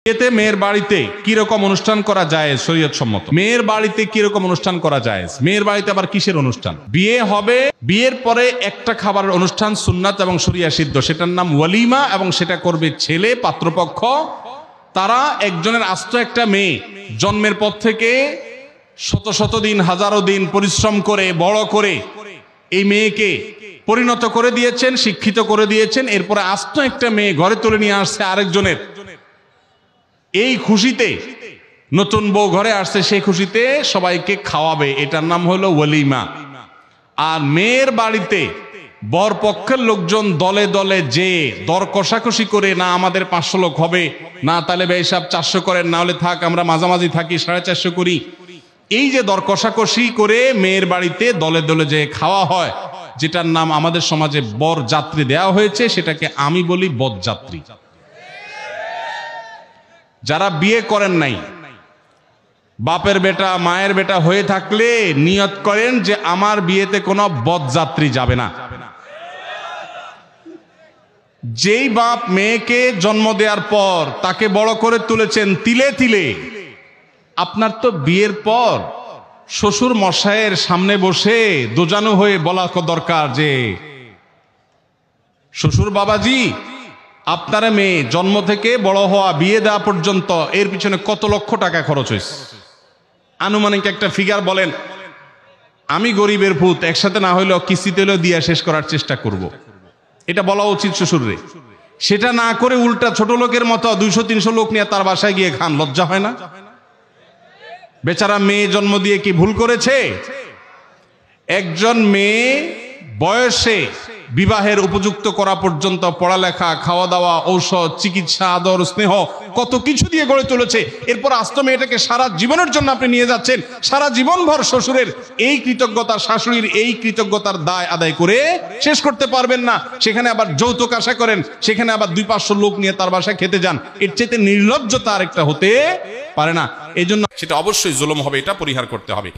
বিয়েতে মেয়ের বাড়িতে কিরকম অনুষ্ঠান করা যায় শরীয়ত সম্মত? মেয়ের বাড়িতে কিরকম অনুষ্ঠান করা যায়? মেয়ের বাড়িতে আবার কিসের অনুষ্ঠান? বিয়ে হবে, বিয়ের পরে একটা খাবারের অনুষ্ঠান সুন্নাত এবং শরিয়া সিদ্ধ, সেটার নাম ওয়ালিমা, এবং সেটা করবে ছেলে পাত্রপক্ষ। তারা একজনের আস্ত একটা মেয়ে জন্মের পর থেকে শত শত দিন, হাজারো দিন পরিশ্রম করে বড় করে এই মেয়েকে পরিণত করে দিয়েছেন, শিক্ষিত করে দিয়েছেন। এরপরে আস্ত একটা মেয়ে ঘরে তুলে নিয়ে আসছে আরেকজনের। এই খুশিতে নতুন বউ ঘরে আসছে, সেই খুশিতে সবাইকে খাওয়াবে, এটার নাম হলো ওয়ালিমা। আর মেয়ের বাড়িতে বর পক্ষের লোকজন দলে দলে যে দর কষাকষি করে, না আমাদের 500 লোক হবে, না তাহলে ভাই সাহেব 400 করেন, না হলে থাক আমরা মাঝামাঝি থাকি 450 করি, এই যে দর কষাকষি করে মেয়ের বাড়িতে দলে দলে যে খাওয়া হয়, যেটার নাম আমাদের সমাজে বর যাত্রী দেওয়া হয়েছে, সেটাকে আমি বলি বরযাত্রী। যারা বিয়ে করেন নাই, বাপের বেটা মায়ের বেটা হয়ে থাকলে নিয়ত করেন যে আমার বিয়েতে কোনো বরযাত্রী যাবে না। যেই বাপ মেয়েকে জন্ম দেওয়ার পর তাকে বড় করে তুলেছেন তিলে তিলে, আপনার তো বিয়ের পর শ্বশুর মশাইয়ের সামনে বসে দোজানো হয়ে বলা দরকার যে শ্বশুর বাবাজি, আপনার মেয়ে জন্ম থেকে বড় হওয়া, বিয়ে দেওয়া পর্যন্ত এর পিছনে কত লক্ষ টাকা খরচ হয়েছে, আনুমানিক একটা ফিগার বলেন। আমি গরিবের ভূত, একসাথে না হইলেও কিস্তিতে হলেও দিয়ে শেষ করার চেষ্টা করব, এটা বলা উচিত শ্বশুররে। সেটা না করে উল্টা ছোট লোকের মতো 200-300 লোক নিয়ে তার বাসায় গিয়ে খান, লজ্জা হয় না? বেচারা মেয়ে জন্ম দিয়ে কি ভুল করেছে? একজন মেয়ে বয়সে বিবাহের উপযুক্ত করা পর্যন্ত পড়ালেখা, খাওয়া দাওয়া, ঔষধ, চিকিৎসা, আদর, স্নেহ কত কিছু দিয়ে গড়ে তুলেছে। এরপর আস্ত মেয়েটাকে সারা জীবনের জন্য আপনি নিয়ে যাচ্ছেন, সারা জীবনভর শ্বশুরের এই কৃতজ্ঞতা, শাশুড়ির এই কৃতজ্ঞতার দায় আদায় করে শেষ করতে পারবেন না। সেখানে আবার যৌতুক আশা করেন, সেখানে আবার 200-500 লোক নিয়ে তার বাসায় খেতে যান। এর চাইতে নির্লজ্জতা আরেকটা হতে পারে না। এই জন্য সেটা অবশ্যই জুলুম হবে, এটা পরিহার করতে হবে।